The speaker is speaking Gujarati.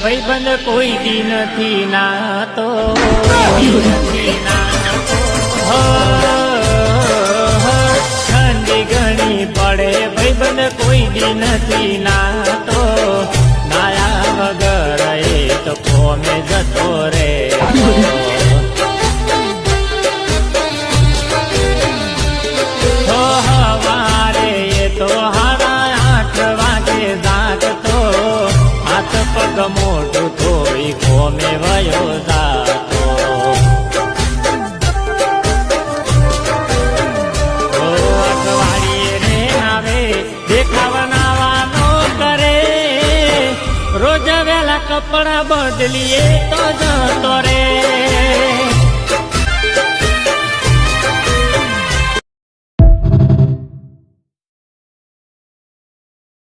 ભાઈબંધ કોઈ દી નથી નાતો ઠંડી ઘણી પડે ભાઈબંધ કોઈ દી નથી નાતો નાયા વગર એ તો કોમે જતો રે હવારે એ તો 8:30 વાગે જાગતો હાથ પગ મોટું થોડી કોમે વયો જાતો અઠવાડિયે રે આવે દેખાવનાવાનો કરે રોજ વેલા કપડા બદલીએ તો જતો રે